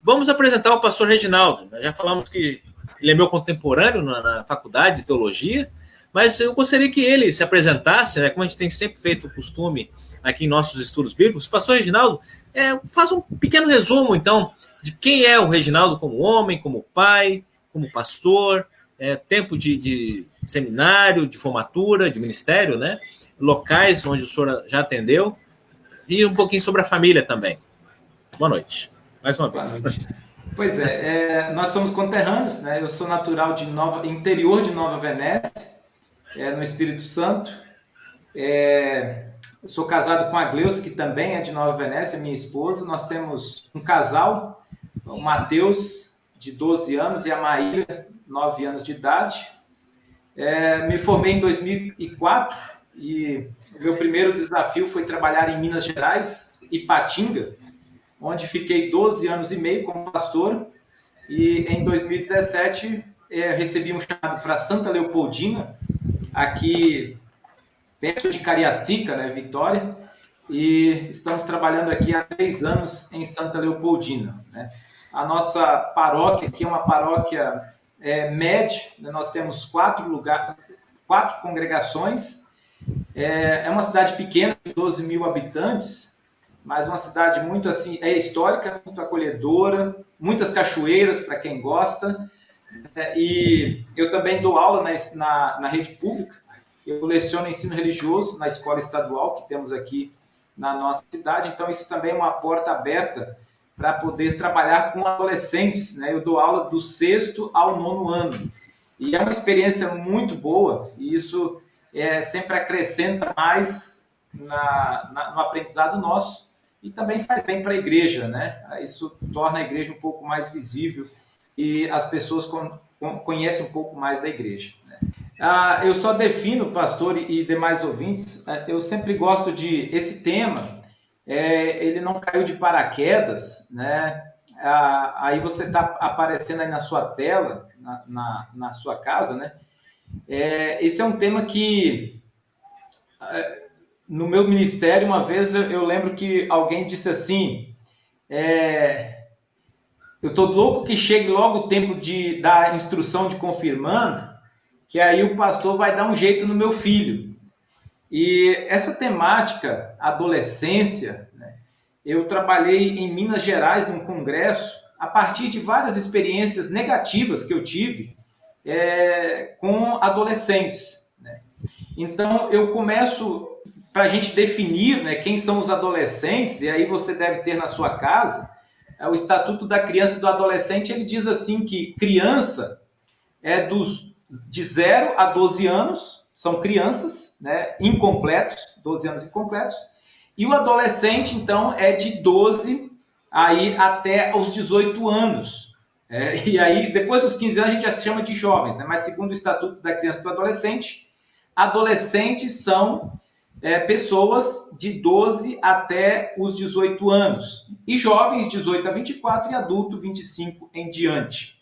Vamos apresentar o pastor Reginaldo. Nós já falamos que ele é meu contemporâneo na faculdade de teologia, mas eu gostaria que ele se apresentasse, né, como a gente tem sempre feito o costume aqui em nossos estudos bíblicos. Pastor Reginaldo, faz um pequeno resumo, então, de quem é o Reginaldo como homem, como pai, como pastor, tempo de seminário, de formatura, de ministério, né, locais onde o senhor já atendeu, e um pouquinho sobre a família também. Boa noite, mais uma vez. Pois nós somos conterrâneos, né? Eu sou natural de interior de Nova Venécia, no Espírito Santo. Eu sou casado com a Gleusa, que também é de Nova Venécia, minha esposa. Nós temos um casal, o Mateus, de 12 anos, e a Maíra, 9 anos de idade. Me formei em 2004 e o meu primeiro desafio foi trabalhar em Minas Gerais, Ipatinga, onde fiquei 12 anos e meio como pastor, e em 2017 recebi um chamado para Santa Leopoldina, aqui perto de Cariacica, né, Vitória, e estamos trabalhando aqui há 3 anos em Santa Leopoldina, né? A nossa paróquia aqui é uma paróquia média, né? Nós temos 4 congregações, é uma cidade pequena, de 12 mil habitantes, mas uma cidade muito assim, histórica, muito acolhedora, muitas cachoeiras para quem gosta, e eu também dou aula na rede pública. Eu leciono ensino religioso na escola estadual que temos aqui na nossa cidade, então isso também é uma porta aberta para poder trabalhar com adolescentes, né? Eu dou aula do 6º ao 9º ano, e é uma experiência muito boa, e isso sempre acrescenta mais no aprendizado nosso, e também faz bem para a igreja, né? Isso torna a igreja um pouco mais visível e as pessoas conhecem um pouco mais da igreja, né? Eu só defino, pastor e demais ouvintes, eu sempre gosto de esse tema, ele não caiu de paraquedas, né? Aí você está aparecendo aí na sua tela, na sua casa, né? Esse é um tema que... No meu ministério, uma vez, eu lembro que alguém disse assim, eu estou louco que chegue logo o tempo da instrução de confirmando, que aí o pastor vai dar um jeito no meu filho. E essa temática, adolescência, né, eu trabalhei em Minas Gerais, num congresso, a partir de várias experiências negativas que eu tive com adolescentes, né? Então, eu começo... Para a gente definir, né, quem são os adolescentes, e aí você deve ter na sua casa, o Estatuto da Criança e do Adolescente, ele diz assim que criança é de 0 a 12 anos, são crianças, né, incompletos, 12 anos incompletos, e o adolescente, então, é de 12 aí até os 18 anos. E aí, depois dos 15 anos, a gente já se chama de jovens, né, mas segundo o Estatuto da Criança e do Adolescente, adolescentes são... pessoas de 12 até os 18 anos, e jovens 18 a 24 e adulto 25 em diante.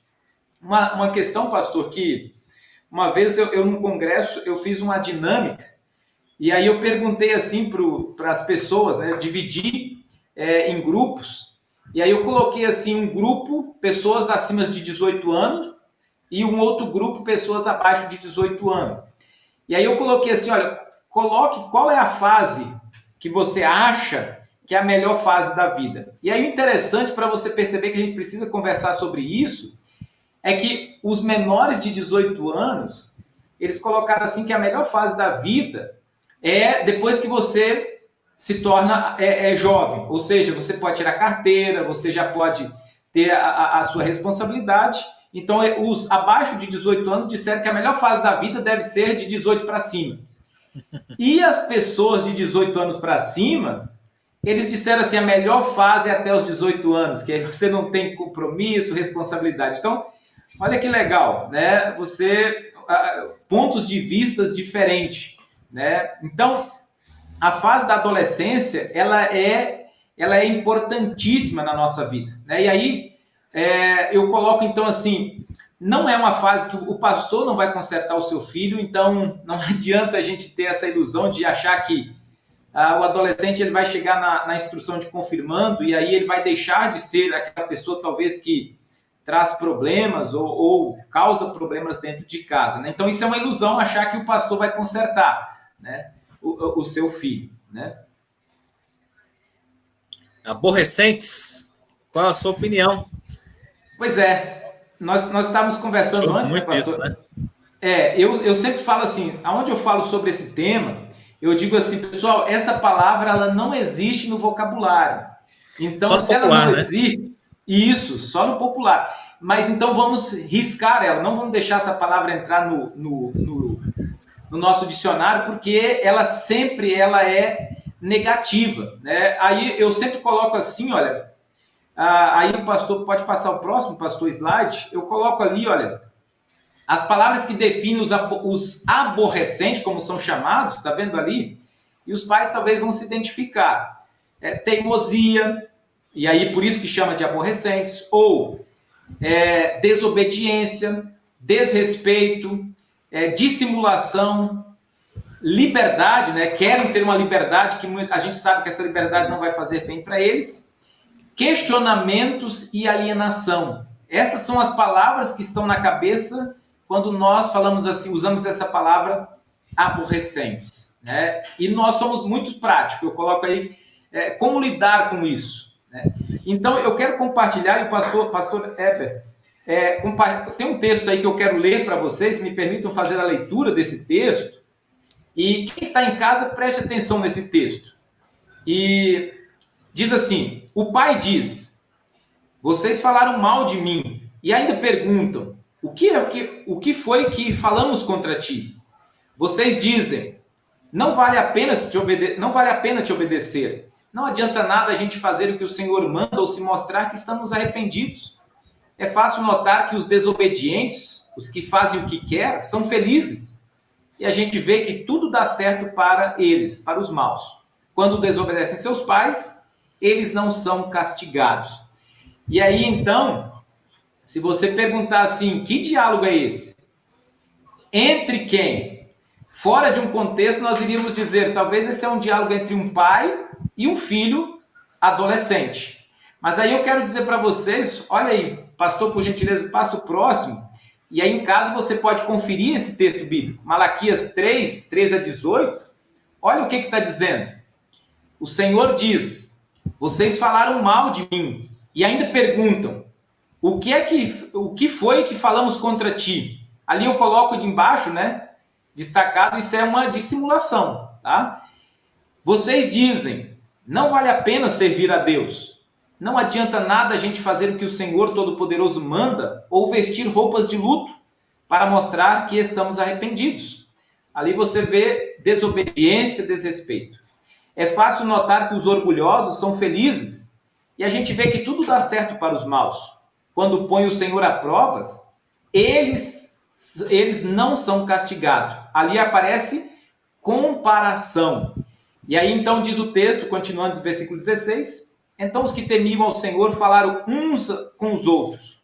Uma questão, pastor, que uma vez eu num congresso eu fiz uma dinâmica, e aí eu perguntei assim para as pessoas, né, dividi em grupos, e aí eu coloquei assim um grupo, pessoas acima de 18 anos, e um outro grupo, pessoas abaixo de 18 anos. E aí eu coloquei assim, olha... Coloque qual é a fase que você acha que é a melhor fase da vida. E aí o interessante para você perceber que a gente precisa conversar sobre isso é que os menores de 18 anos, eles colocaram assim que a melhor fase da vida é depois que você se torna jovem. Ou seja, você pode tirar carteira, você já pode ter a sua responsabilidade. Então, os abaixo de 18 anos disseram que a melhor fase da vida deve ser de 18 para cima. E as pessoas de 18 anos para cima, eles disseram assim, a melhor fase é até os 18 anos, que aí você não tem compromisso, responsabilidade. Então, olha que legal, né? Pontos de vistas diferentes, né? Então, a fase da adolescência, ela é importantíssima na nossa vida, né? E aí, eu coloco então assim... Não é uma fase que o pastor não vai consertar o seu filho, então não adianta a gente ter essa ilusão de achar que o adolescente ele vai chegar na instrução de confirmando e aí ele vai deixar de ser aquela pessoa talvez que traz problemas ou causa problemas dentro de casa, né? Então isso é uma ilusão achar que o pastor vai consertar, né, o seu filho, né? Aborrecentes, qual a sua opinião? Pois é, nós estávamos conversando antes, muito, né, pastor? isso, né? Eu sempre falo assim, aonde eu falo sobre esse tema, eu digo assim, pessoal, essa palavra ela não existe no vocabulário. Então, se popular, ela não existe, isso, só no popular. Mas então vamos riscar ela, não vamos deixar essa palavra entrar no nosso dicionário, porque ela sempre é negativa, né? Aí eu sempre coloco assim, olha, aí o pastor pode passar o próximo, pastor, slide, eu coloco ali, olha, as palavras que definem os aborrecentes, como são chamados, está vendo ali? E os pais talvez vão se identificar. Teimosia, e aí por isso que chama de aborrecentes, ou desobediência, desrespeito, dissimulação, liberdade, né? Querem ter uma liberdade que a gente sabe que essa liberdade não vai fazer bem para eles, questionamentos e alienação. Essas são as palavras que estão na cabeça quando nós falamos assim, usamos essa palavra aborrecentes, né? E nós somos muito práticos. Eu coloco aí como lidar com isso, né? Então eu quero compartilhar, e o pastor Heber, tem um texto aí que eu quero ler para vocês, me permitam fazer a leitura desse texto, e quem está em casa preste atenção nesse texto. E diz assim, o pai diz, vocês falaram mal de mim, e ainda perguntam, o que foi que falamos contra ti? Vocês dizem, não vale a pena te obedecer. Não adianta nada a gente fazer o que o Senhor manda ou se mostrar que estamos arrependidos. É fácil notar que os desobedientes, os que fazem o que quer, são felizes. E a gente vê que tudo dá certo para eles, para os maus. Quando desobedecem seus pais, eles não são castigados. E aí, então, se você perguntar assim, que diálogo é esse? Entre quem? Fora de um contexto, nós iríamos dizer, talvez esse é um diálogo entre um pai e um filho adolescente. Mas aí eu quero dizer para vocês, olha aí, pastor, por gentileza, passa o próximo, e aí em casa você pode conferir esse texto bíblico. Malaquias 3, 13 a 18, olha o que está dizendo. O Senhor diz, vocês falaram mal de mim, e ainda perguntam, o que foi que falamos contra ti? Ali eu coloco de embaixo, né? Destacado, isso é uma dissimulação, tá? Vocês dizem, não vale a pena servir a Deus. Não adianta nada a gente fazer o que o Senhor Todo-Poderoso manda ou vestir roupas de luto para mostrar que estamos arrependidos. Ali você vê desobediência, desrespeito. É fácil notar que os orgulhosos são felizes e a gente vê que tudo dá certo para os maus. Quando põe o Senhor a provas, eles não são castigados. Ali aparece comparação. E aí então diz o texto, continuando no versículo 16, então os que temiam ao Senhor falaram uns com os outros.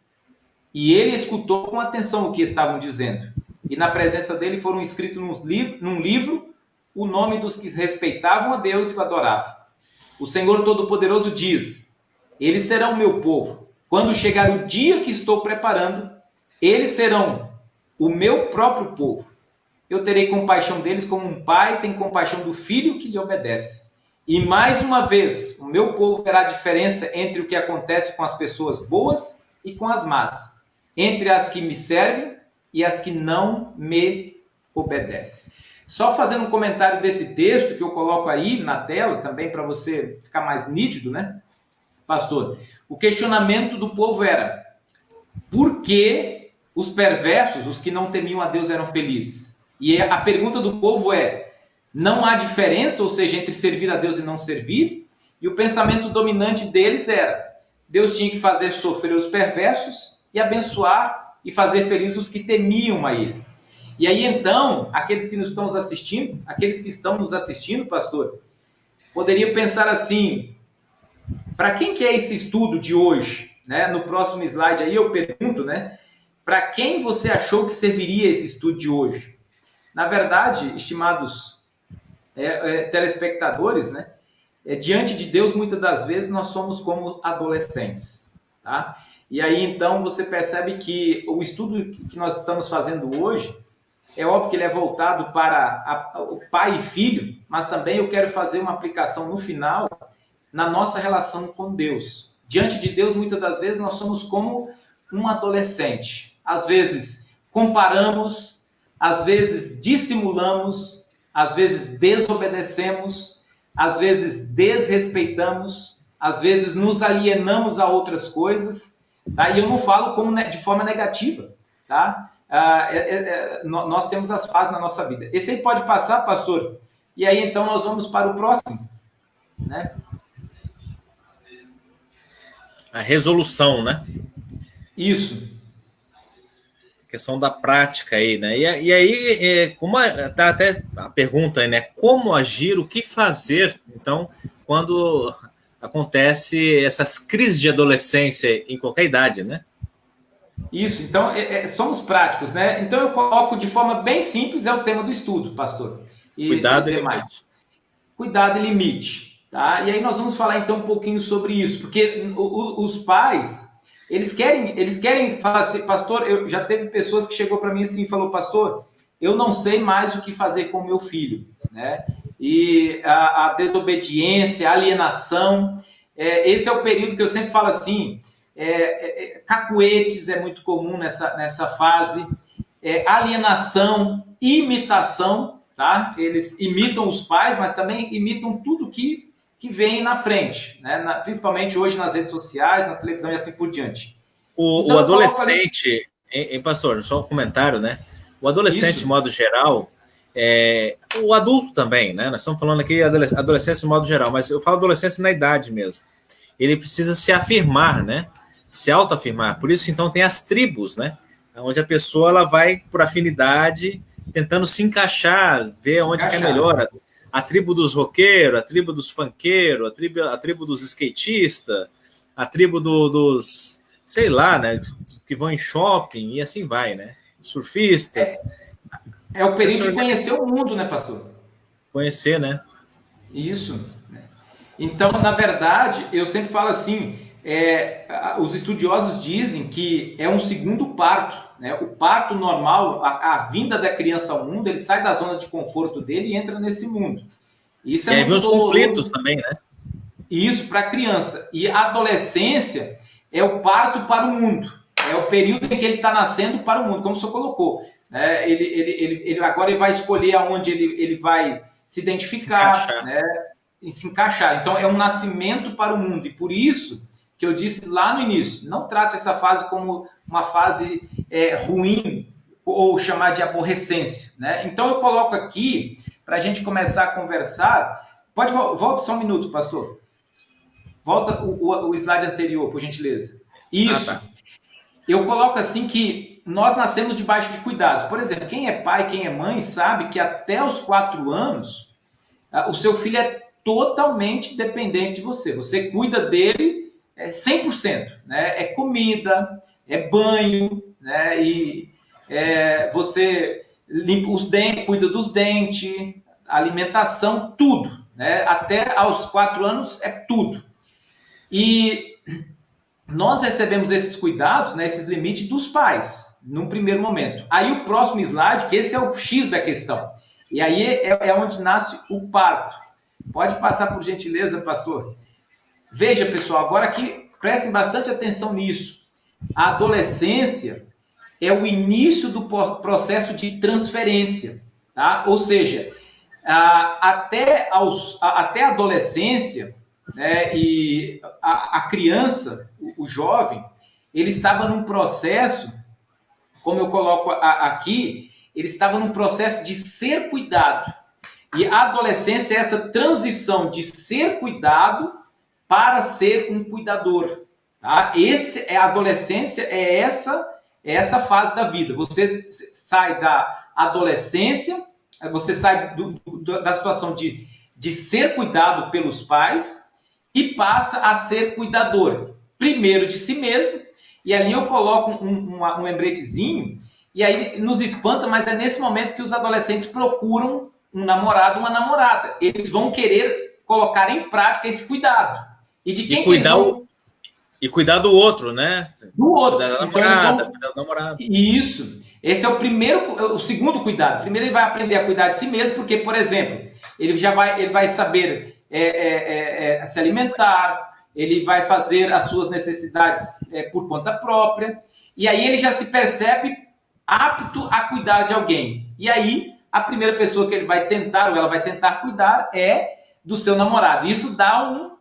E ele escutou com atenção o que estavam dizendo. E na presença dele foram escritos num livro o nome dos que respeitavam a Deus e o adoravam. O Senhor Todo-Poderoso diz, eles serão meu povo. Quando chegar o dia que estou preparando, eles serão o meu próprio povo. Eu terei compaixão deles como um pai tem compaixão do filho que lhe obedece. E mais uma vez, o meu povo verá a diferença entre o que acontece com as pessoas boas e com as más, entre as que me servem e as que não me obedecem. Só fazendo um comentário desse texto que eu coloco aí na tela, também para você ficar mais nítido, né, pastor? O questionamento do povo era, por que os perversos, os que não temiam a Deus, eram felizes? E a pergunta do povo é, não há diferença, ou seja, entre servir a Deus e não servir? E o pensamento dominante deles era, Deus tinha que fazer sofrer os perversos e abençoar e fazer felizes os que temiam a Ele. E aí então, aqueles que estão nos assistindo, pastor, poderiam pensar assim, para quem que é esse estudo de hoje? Né? No próximo slide aí eu pergunto, né? Para quem você achou que serviria esse estudo de hoje? Na verdade, estimados telespectadores, né? Diante de Deus, muitas das vezes, nós somos como adolescentes, tá? E aí, então, você percebe que o estudo que nós estamos fazendo hoje, é óbvio que ele é voltado para o pai e filho, mas também eu quero fazer uma aplicação no final na nossa relação com Deus. Diante de Deus, muitas das vezes, nós somos como um adolescente. Às vezes, comparamos, às vezes, dissimulamos, às vezes, desobedecemos, às vezes, desrespeitamos, às vezes, nos alienamos a outras coisas, tá? E eu não falo de forma negativa, tá? Nós temos as fases na nossa vida. Esse aí pode passar, pastor? E aí, então, nós vamos para o próximo, né? A resolução, né? Isso. Questão da prática aí, né? E aí, como tá até a pergunta aí, né? Como agir, o que fazer, então, quando acontece essas crises de adolescência em qualquer idade, né? Isso, então, somos práticos, né? Então, eu coloco de forma bem simples, é o tema do estudo, pastor. Cuidado e limite. Cuidado e limite, tá? E aí nós vamos falar, então, um pouquinho sobre isso, porque os pais, eles querem fazer, pastor, já teve pessoas que chegou para mim assim e falou, pastor, eu não sei mais o que fazer com o meu filho, né? E a desobediência, a alienação, esse é o período que eu sempre falo assim, cacuetes é muito comum nessa fase, alienação, imitação, tá? Eles imitam os pais, mas também imitam tudo que vem na frente, né? Principalmente hoje nas redes sociais, na televisão e assim por diante. O adolescente, pastor, só um comentário, né? O adolescente, de modo geral, o adulto também, né? Nós estamos falando aqui adolescência de modo geral, mas eu falo adolescência na idade mesmo. Ele precisa se afirmar, né? Se autoafirmar. Por isso, então, tem as tribos, né? Onde a pessoa ela vai por afinidade, tentando se encaixar, ver onde que é melhor. A tribo dos roqueiros, a tribo dos funkeiros, a tribo dos skatistas, a tribo dos, sei lá, né? Que vão em shopping e assim vai, né? Surfistas. É o período de conhecer o mundo, né, pastor? Conhecer, né? Isso. Então, na verdade, eu sempre falo assim, os estudiosos dizem que é um segundo parto, né? O parto normal, a vinda da criança ao mundo, ele sai da zona de conforto dele e entra nesse mundo. Isso e aí vem os conflitos também, né? Isso, para a criança. E a adolescência é o parto para o mundo. É o período em que ele está nascendo para o mundo, como o senhor colocou. Ele agora ele vai escolher aonde ele vai se identificar, né? E se encaixar. Então, é um nascimento para o mundo. E por isso que eu disse lá no início, não trate essa fase como uma fase ruim ou chamar de aborrecência, né? Então, eu coloco aqui, para a gente começar a conversar. Volta só um minuto, pastor. Volta o slide anterior, por gentileza. Isso. Tá. Eu coloco assim que nós nascemos debaixo de cuidados. Por exemplo, quem é pai, quem é mãe, sabe que até os 4 anos, o seu filho é totalmente dependente de você. Você cuida dele 100%. Né? É comida, é banho, né? E você limpa os dentes, cuida dos dentes, alimentação, tudo. Né? Até aos 4 anos é tudo. E nós recebemos esses cuidados, né, esses limites dos pais, num primeiro momento. Aí o próximo slide, que esse é o X da questão. E aí é onde nasce o parto. Pode passar por gentileza, pastor? Veja, pessoal, agora aqui, prestem bastante atenção nisso. A adolescência é o início do processo de transferência, tá? Ou seja, até a adolescência, né, e a criança, o jovem, ele estava num processo, como eu coloco aqui, ele estava num processo de ser cuidado. E a adolescência é essa transição de ser cuidado para ser um cuidador. Tá? A adolescência é essa fase da vida. Você sai da adolescência, você sai da situação de ser cuidado pelos pais e passa a ser cuidador. Primeiro de si mesmo, e ali eu coloco um lembretezinho, e aí nos espanta, mas é nesse momento que os adolescentes procuram um namorado, uma namorada. Eles vão querer colocar em prática esse cuidado. E de quem e cuidar do outro, né? Do outro. Cuidar da namorada, cuidar do namorado. Isso. Esse é o segundo cuidado. Primeiro ele vai aprender a cuidar de si mesmo, porque, por exemplo, ele vai saber se alimentar, ele vai fazer as suas necessidades por conta própria, e aí ele já se percebe apto a cuidar de alguém. E aí, a primeira pessoa que ele vai tentar, ou ela vai tentar cuidar, é do seu namorado. Isso dá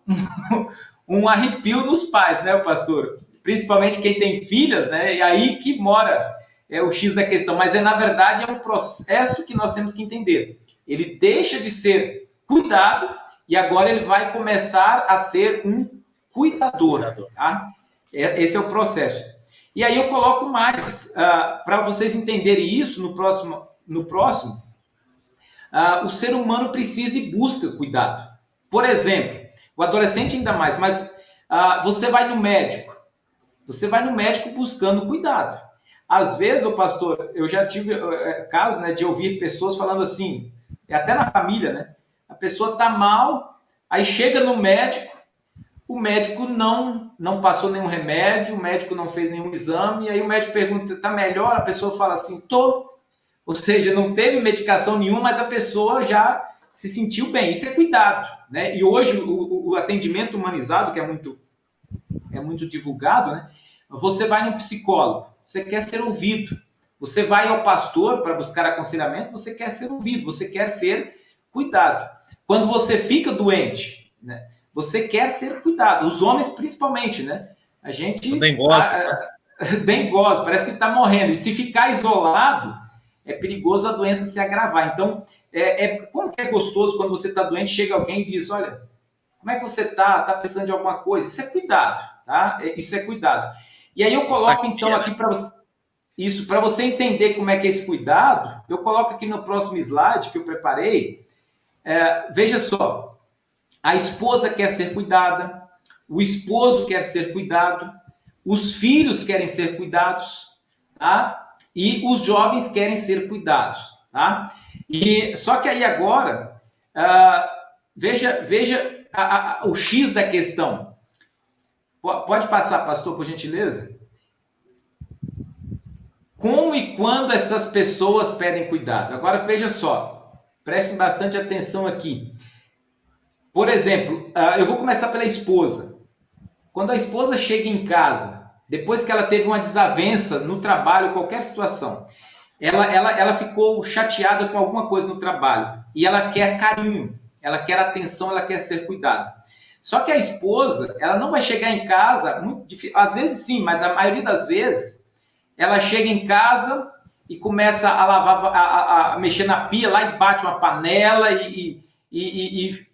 um arrepio nos pais, né, pastor? Principalmente quem tem filhas, né? E aí que mora o X da questão. Mas, na verdade, é um processo que nós temos que entender. Ele deixa de ser cuidado e agora ele vai começar a ser um cuidador. Tá? Esse é o processo. E aí eu coloco mais, para vocês entenderem isso no próximo, o ser humano precisa e busca cuidado. Por exemplo, o adolescente ainda mais, mas você vai no médico. Você vai no médico buscando cuidado. Às vezes, pastor, eu já tive casos, né, de ouvir pessoas falando assim, até na família, né? A pessoa está mal, aí chega no médico, o médico não passou nenhum remédio, o médico não fez nenhum exame, e aí o médico pergunta, está melhor? A pessoa fala assim, tô. Ou seja, não teve medicação nenhuma, mas a pessoa já se sentiu bem. Isso é cuidado, né? E hoje o atendimento humanizado, que é muito divulgado, né? Você vai no psicólogo, você quer ser ouvido. Você vai ao pastor para buscar aconselhamento, você quer ser ouvido, você quer ser cuidado. Quando você fica doente, né? Você quer ser cuidado. Os homens, principalmente, né? A gente... dengoso, parece que está morrendo. E se ficar isolado, é perigoso a doença se agravar. Então, como que é gostoso quando você está doente, chega alguém e diz, olha, como é que você está? Está precisando de alguma coisa? Isso é cuidado, tá? Isso é cuidado. E aí eu coloco, então, aqui para você... Isso, para você entender como é que é esse cuidado, eu coloco aqui no próximo slide que eu preparei. Veja só, a esposa quer ser cuidada, o esposo quer ser cuidado, os filhos querem ser cuidados, tá? E os jovens querem ser cuidados, tá? Só que aí agora, veja o X da questão. Pode passar, pastor, por gentileza? Como e quando essas pessoas pedem cuidado? Agora, veja só, prestem bastante atenção aqui. Por exemplo, eu vou começar pela esposa. Quando a esposa chega em casa, depois que ela teve uma desavença no trabalho, qualquer situação, ela ficou chateada com alguma coisa no trabalho e ela quer carinho, ela quer atenção, ela quer ser cuidada. Só que a esposa, ela não vai chegar em casa, às vezes sim, mas a maioria das vezes, ela chega em casa e começa a lavar, a mexer na pia lá e bate uma panela e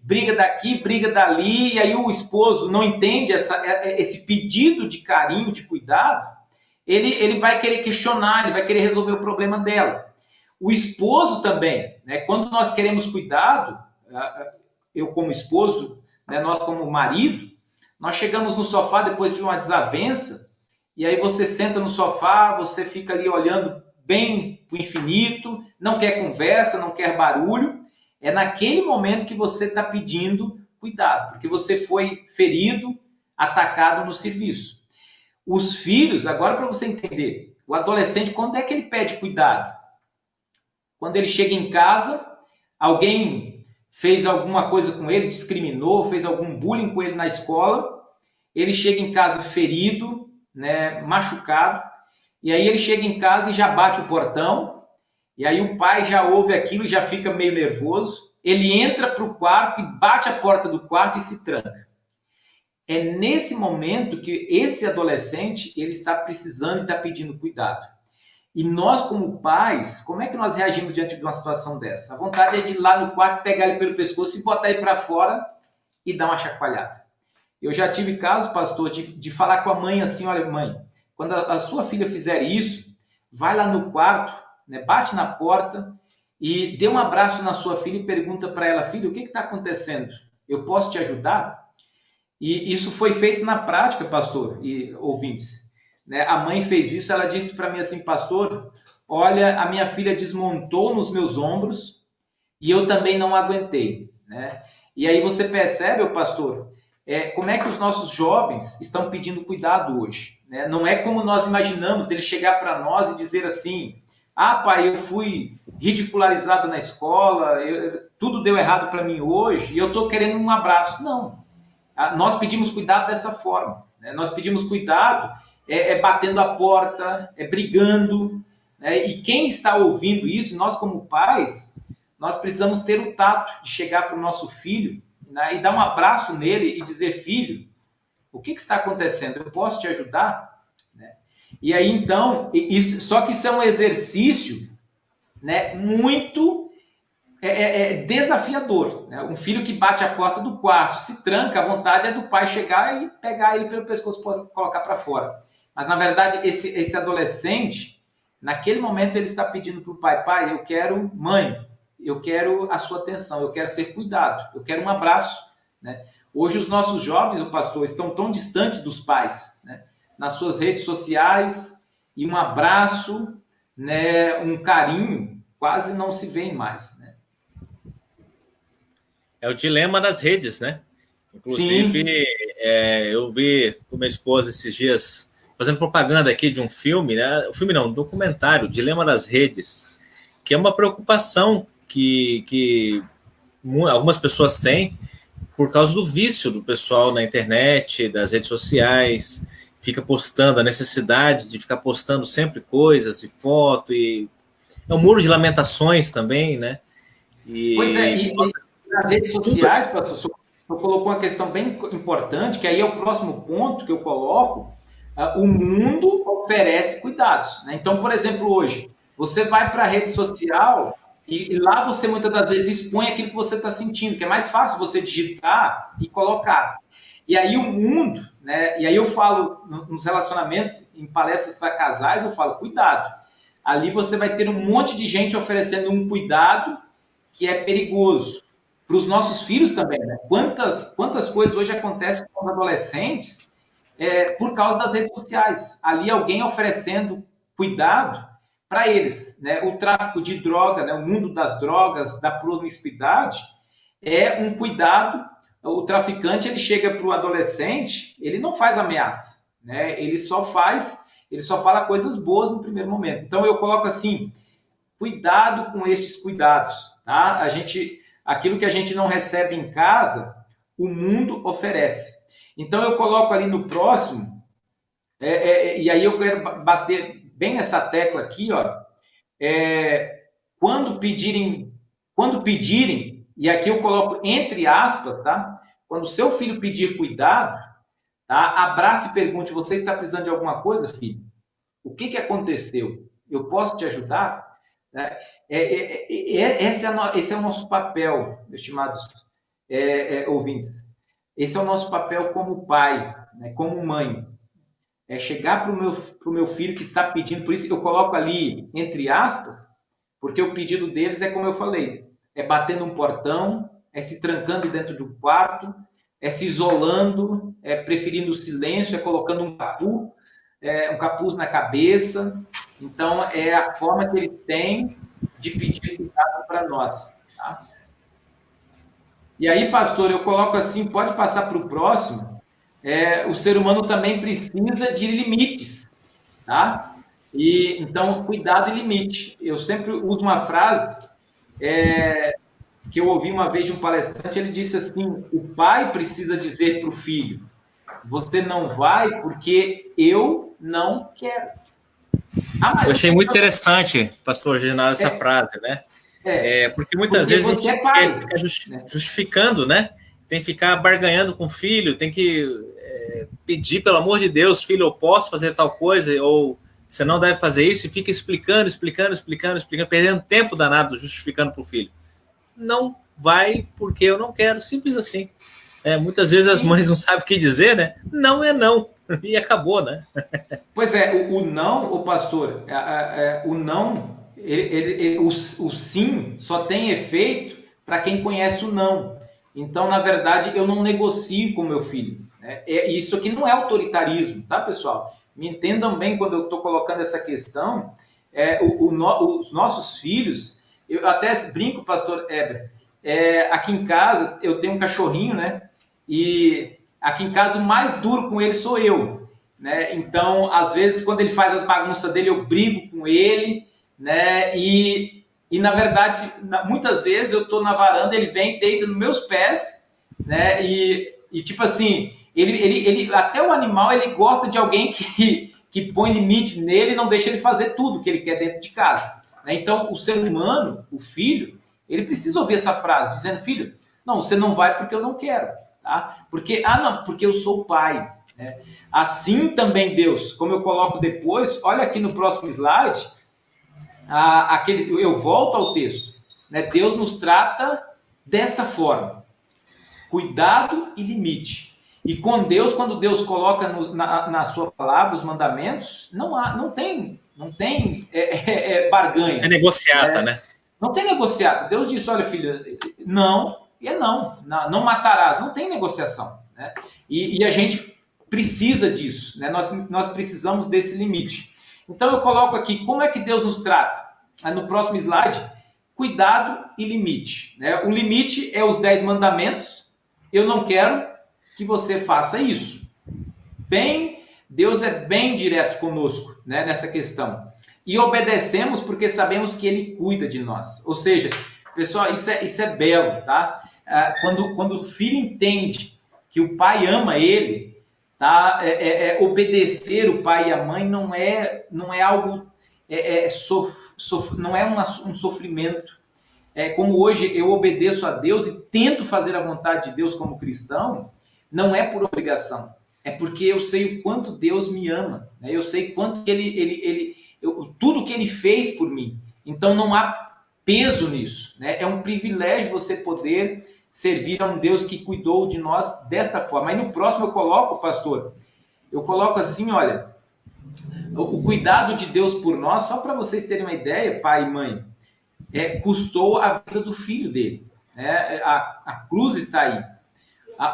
briga daqui, briga dali, e aí o esposo não entende esse pedido de carinho, de cuidado, ele vai querer questionar, ele vai querer resolver o problema dela. O esposo também, né? Quando nós queremos cuidado, eu como esposo, né, nós como marido, nós chegamos no sofá depois de uma desavença, e aí você senta no sofá, você fica ali olhando bem para o infinito, não quer conversa, não quer barulho. É naquele momento que você está pedindo cuidado, porque você foi ferido, atacado no serviço. Os filhos, agora para você entender, o adolescente, quando é que ele pede cuidado? Quando ele chega em casa, alguém fez alguma coisa com ele, discriminou, fez algum bullying com ele na escola, ele chega em casa ferido, né, machucado, e aí ele chega em casa e já bate o portão, e aí o pai já ouve aquilo e já fica meio nervoso, ele entra para o quarto e bate a porta do quarto e se tranca. É nesse momento que esse adolescente ele está precisando e está pedindo cuidado. E nós, como pais, como é que nós reagimos diante de uma situação dessa? A vontade é de ir lá no quarto, pegar ele pelo pescoço e botar ele para fora e dar uma chacoalhada. Eu já tive caso, pastor, de falar com a mãe assim, olha, mãe, quando a sua filha fizer isso, vai lá no quarto, né, bate na porta e dê um abraço na sua filha e pergunta para ela, filha, o que está acontecendo? Eu posso te ajudar? E isso foi feito na prática, pastor e ouvintes. Né? A mãe fez isso, ela disse para mim assim, pastor, olha, a minha filha desmontou nos meus ombros, e eu também não aguentei, né? E aí você percebe, pastor, como é que os nossos jovens estão pedindo cuidado hoje, né? Não é como nós imaginamos dele chegar para nós e dizer assim: ah, pai, eu fui ridicularizado na escola, tudo deu errado para mim hoje e eu estou querendo um abraço. Não. Nós pedimos cuidado dessa forma, né? Nós pedimos cuidado batendo a porta, brigando, né? E quem está ouvindo isso, nós como pais, nós precisamos ter o tato de chegar para o nosso filho, né, e dar um abraço nele e dizer: filho, o que está acontecendo? Eu posso te ajudar? Né? E aí, então, só que isso é um exercício, né, muito desafiador. Né? Um filho que bate a porta do quarto, se tranca, a vontade é do pai chegar e pegar ele pelo pescoço e colocar para fora. Mas, na verdade, esse adolescente, naquele momento, ele está pedindo para o pai: pai, eu quero mãe, eu quero a sua atenção, eu quero ser cuidado, eu quero um abraço. Né? Hoje os nossos jovens, o pastor, estão tão distantes dos pais, né? Nas suas redes sociais, e um abraço, né, um carinho, quase não se vê mais. Né? É o dilema das redes, né? Inclusive, eu vi com minha esposa esses dias fazendo propaganda aqui de um filme, né? O filme não, um documentário, o Dilema das Redes, que é uma preocupação que algumas pessoas têm por causa do vício do pessoal na internet, das redes sociais, fica postando, a necessidade de ficar postando sempre coisas e foto, e é um muro de lamentações também, né? Pois é, e nas redes sociais, pastor, o senhor colocou uma questão bem importante, que aí é o próximo ponto que eu coloco. O mundo oferece cuidados, né? Então, por exemplo, hoje, você vai para a rede social e lá você muitas das vezes expõe aquilo que você está sentindo, que é mais fácil você digitar e colocar. E aí o mundo, né? E aí eu falo nos relacionamentos, em palestras para casais, eu falo: cuidado. Ali você vai ter um monte de gente oferecendo um cuidado que é perigoso. Para os nossos filhos também, né? Quantas coisas hoje acontecem com os adolescentes por causa das redes sociais. Ali alguém oferecendo cuidado para eles, né? O tráfico de droga, né? O mundo das drogas, da promiscuidade, é um cuidado. O traficante, ele chega para o adolescente, ele não faz ameaça, né? Ele só fala coisas boas no primeiro momento. Então eu coloco assim: cuidado com estes cuidados, tá? Aquilo que a gente não recebe em casa, o mundo oferece. Então eu coloco ali no próximo, e aí eu quero bater bem nessa tecla aqui, ó. Quando pedirem, e aqui eu coloco entre aspas, tá? Quando o seu filho pedir cuidado, tá? Abrace e pergunte: você está precisando de alguma coisa, filho? O que aconteceu? Eu posso te ajudar? Esse é o nosso papel, estimados ouvintes. Esse é o nosso papel como pai, né, como mãe. É chegar para o meu filho que está pedindo, por isso que eu coloco ali entre aspas, porque o pedido deles é como eu falei: é batendo um portão, é se trancando dentro do quarto, é se isolando, é preferindo o silêncio, é colocando um capuz na cabeça. Então, é a forma que eles têm de pedir cuidado para nós. Tá? E aí, pastor, eu coloco assim, pode passar para o próximo. O ser humano também precisa de limites, tá? E então, cuidado e limite. Eu sempre uso uma frase que eu ouvi uma vez de um palestrante. Ele disse assim: o pai precisa dizer para o filho: você não vai porque eu não quero. Eu achei muito interessante, pastor Reginaldo, essa frase, né? Porque muitas vezes a gente fica justificando, né? Tem que ficar barganhando com o filho, tem que pedir, pelo amor de Deus, filho, eu posso fazer tal coisa, ou você não deve fazer isso, e fica explicando, perdendo tempo danado, justificando para o filho. Não vai porque eu não quero, simples assim. Muitas vezes as mães não sabem o que dizer, né? Não é não, e acabou, né? Pois o não, o pastor, o não, o sim só tem efeito para quem conhece o não. Então, na verdade, eu não negocio com meu filho. Isso aqui não é autoritarismo, tá, pessoal? Me entendam bem quando eu estou colocando essa questão. Os nossos filhos, Eu até brinco, pastor Heber, aqui em casa eu tenho um cachorrinho, né? E aqui em casa o mais duro com ele sou eu, né? Então, às vezes, quando ele faz as bagunças dele, eu brigo com ele, né? E na verdade, muitas vezes eu tô na varanda, ele vem, deita nos meus pés, né? E tipo assim, ele até o animal, ele gosta de alguém que põe limite nele e não deixa ele fazer tudo que ele quer dentro de casa, né? Então, o ser humano, o filho, ele precisa ouvir essa frase, dizendo, filho, não, você não vai porque eu não quero, tá? Porque eu sou o pai, né? Assim também Deus, como eu coloco depois, olha aqui no próximo slide, eu volto ao texto, né? Deus nos trata dessa forma, cuidado e limite. E com Deus, quando Deus coloca na sua palavra os mandamentos, não tem barganha. É negociata, né? Não tem negociata. Deus diz, olha, filho, não, e é não não matarás, não tem negociação, né? E a gente precisa disso, né? Nós precisamos desse limite. Então eu coloco aqui, como é que Deus nos trata? No próximo slide, cuidado e limite, né? O limite é os 10 mandamentos, eu não quero que você faça isso. Deus é bem direto conosco, né, nessa questão. E obedecemos porque sabemos que Ele cuida de nós. Ou seja, pessoal, isso é belo, tá? Quando o filho entende que o pai ama ele, tá? Obedecer o pai e a mãe não é algo, não é um sofrimento. Como hoje eu obedeço a Deus e tento fazer a vontade de Deus como cristão, não é por obrigação, é porque eu sei o quanto Deus me ama, né? Eu sei quanto que tudo que Ele fez por mim. Então não há peso nisso, né? É um privilégio você poder servir a um Deus que cuidou de nós desta forma. Aí no próximo eu coloco assim, olha, o cuidado de Deus por nós, só para vocês terem uma ideia, pai e mãe, custou a vida do filho dele, né? A cruz está aí.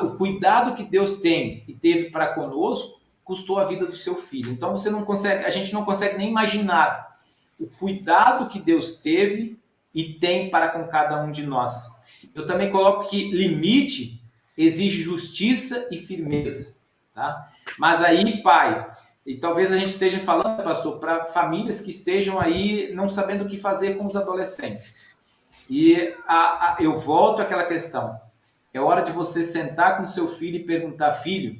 O cuidado que Deus tem e teve para conosco custou a vida do seu filho. Então a gente não consegue nem imaginar o cuidado que Deus teve e tem para com cada um de nós. Eu também coloco que limite exige justiça e firmeza, tá? Mas aí, pai, e talvez a gente esteja falando, pastor, para famílias que estejam aí não sabendo o que fazer com os adolescentes. E eu volto àquela questão. É hora de você sentar com seu filho e perguntar, filho,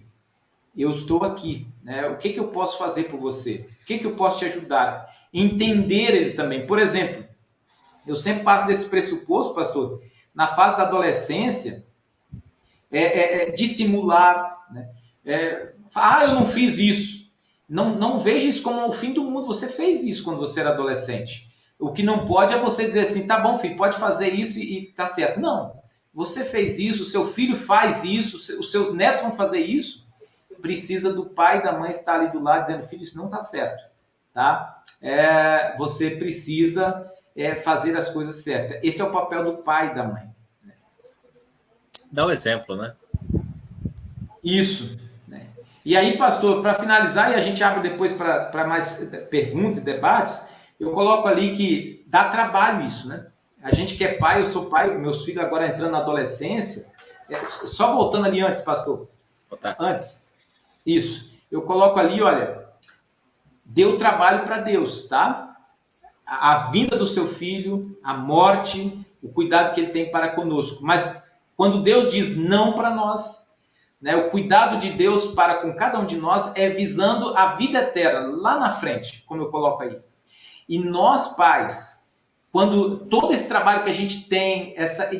eu estou aqui, né? O que eu posso fazer por você? O que eu posso te ajudar? Entender ele também. Por exemplo, eu sempre passo desse pressuposto, pastor, na fase da adolescência, dissimular, né? Eu não fiz isso. Não veja isso como o fim do mundo. Você fez isso quando você era adolescente. O que não pode é você dizer assim, tá bom, filho, pode fazer isso e tá certo. Não. Você fez isso, o seu filho faz isso, os seus netos vão fazer isso, precisa do pai e da mãe estar ali do lado dizendo, filho, isso não está certo, tá? Você precisa fazer as coisas certas. Esse é o papel do pai e da mãe. Dá um exemplo, né? Isso. Né? E aí, pastor, para finalizar, e a gente abre depois para mais perguntas e debates, eu coloco ali que dá trabalho isso, né? A gente que é pai, eu sou pai, meus filhos agora entrando na adolescência. Só voltando ali antes, pastor. Antes. Isso. Eu coloco ali, olha, deu trabalho para Deus, tá? A vinda do seu filho, a morte, o cuidado que ele tem para conosco. Mas quando Deus diz não para nós, né, o cuidado de Deus para com cada um de nós é visando a vida eterna, lá na frente, como eu coloco aí. E nós, pais, quando todo esse trabalho que a gente tem,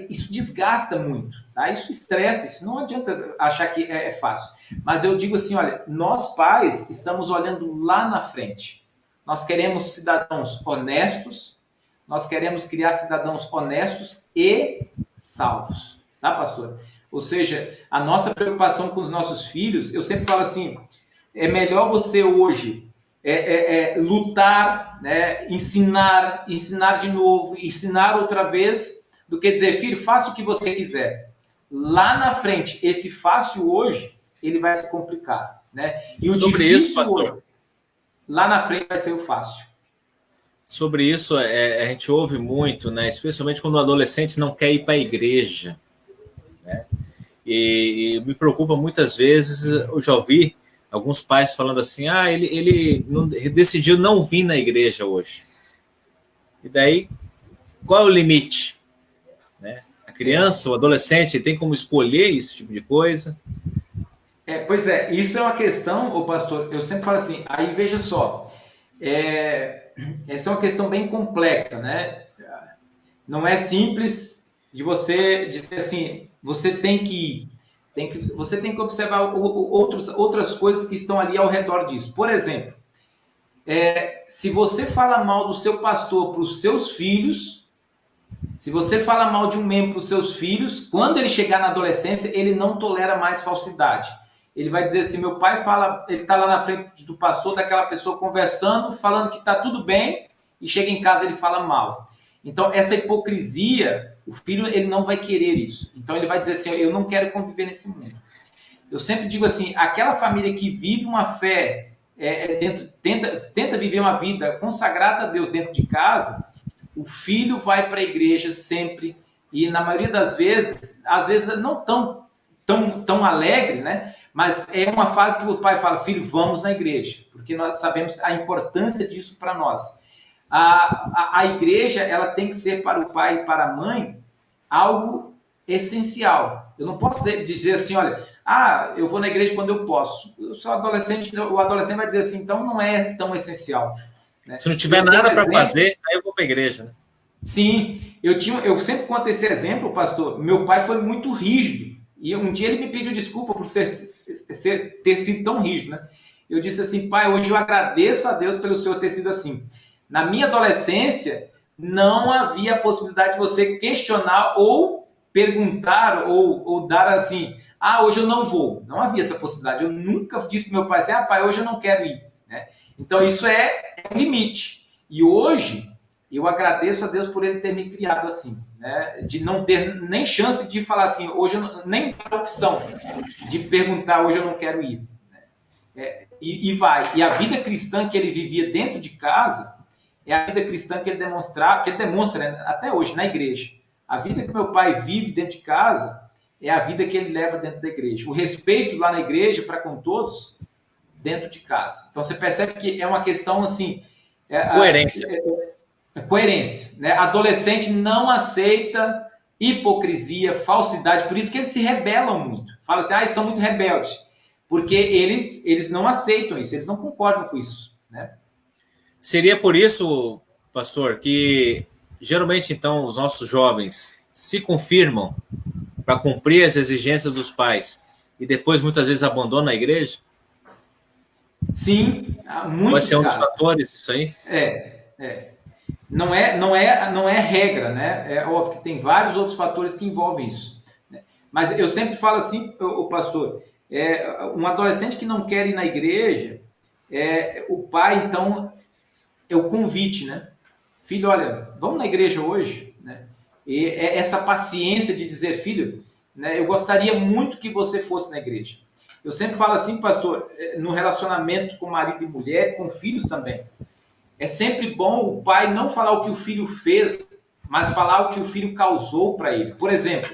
isso desgasta muito, tá? Isso estressa, isso não adianta achar que é fácil. Mas eu digo assim, olha, nós pais estamos olhando lá na frente. Nós queremos cidadãos honestos, nós queremos criar cidadãos honestos e salvos, tá, pastor? Ou seja, a nossa preocupação com os nossos filhos, eu sempre falo assim, é melhor você hoje lutar, né, ensinar de novo, ensinar outra vez, do que dizer, filho, faça o que você quiser. Lá na frente, esse fácil hoje, ele vai se complicar, né? E o sobre difícil isso, pastor, hoje, lá na frente vai ser o fácil. Sobre isso, a gente ouve muito, né? Especialmente quando o adolescente não quer ir para a igreja, né? E me preocupa muitas vezes, eu já ouvi alguns pais falando assim, ele decidiu não vir na igreja hoje. E daí, qual é o limite? Né? A criança, o adolescente, tem como escolher esse tipo de coisa? Pois é, isso é uma questão, ô pastor, eu sempre falo assim, aí veja só, essa é uma questão bem complexa, né? Não é simples de você dizer assim, você tem que ir, você tem que observar outras coisas que estão ali ao redor disso. Por exemplo, se você fala mal do seu pastor para os seus filhos, se você fala mal de um membro para os seus filhos, quando ele chegar na adolescência, ele não tolera mais falsidade. Ele vai dizer assim, meu pai fala, ele está lá na frente do pastor, daquela pessoa conversando, falando que está tudo bem, e chega em casa e ele fala mal. Então, essa hipocrisia, o filho ele não vai querer isso. Então, ele vai dizer assim, eu não quero conviver nesse mundo. Eu sempre digo assim, aquela família que vive uma fé, tenta viver uma vida consagrada a Deus dentro de casa, o filho vai para a igreja sempre, e na maioria das vezes, às vezes não tão alegre, né? Mas é uma fase que o pai fala, filho, vamos na igreja, porque nós sabemos a importância disso para nós. A igreja, ela tem que ser para o pai e para a mãe algo essencial. Eu não posso dizer assim, olha, eu vou na igreja quando eu posso. Eu sou adolescente, o adolescente vai dizer assim, então não é tão essencial. Né? Se não tiver nada para fazer, aí eu vou para a igreja. Né? Sim, eu sempre conto esse exemplo, pastor. Meu pai foi muito rígido. E um dia ele me pediu desculpa por ter sido tão rígido, né? Eu disse assim, pai, hoje eu agradeço a Deus pelo senhor ter sido assim. Na minha adolescência, não havia a possibilidade de você questionar ou perguntar ou dar assim, hoje eu não vou. Não havia essa possibilidade. Eu nunca disse para meu pai assim, pai, hoje eu não quero ir. Né? Então, isso é um limite. E hoje, eu agradeço a Deus por ele ter me criado assim. Né, de não ter nem chance de falar assim, hoje eu nem tenho opção de perguntar, hoje eu não quero ir. E vai. E a vida cristã que ele vivia dentro de casa é a vida cristã que ele demonstra, né, até hoje na igreja. A vida que meu pai vive dentro de casa é a vida que ele leva dentro da igreja. O respeito lá na igreja para com todos dentro de casa. Então você percebe que é uma questão assim... Coerência. Coerência, né? Adolescente não aceita hipocrisia, falsidade, por isso que eles se rebelam muito. Fala assim, eles são muito rebeldes, porque eles não aceitam isso, eles não concordam com isso, né? Seria por isso, pastor, que geralmente então os nossos jovens se confirmam para cumprir as exigências dos pais e depois muitas vezes abandonam a igreja? Sim, muitos Pode ser um dos fatores isso aí? Não é regra, né? É óbvio que tem vários outros fatores que envolvem isso. Né? Mas eu sempre falo assim, o pastor, um adolescente que não quer ir na igreja, o pai, então, é o convite, né? Filho, olha, vamos na igreja hoje, né? E essa paciência de dizer, filho, né, eu gostaria muito que você fosse na igreja. Eu sempre falo assim, pastor, no relacionamento com marido e mulher, com filhos também. É sempre bom o pai não falar o que o filho fez, mas falar o que o filho causou para ele. Por exemplo,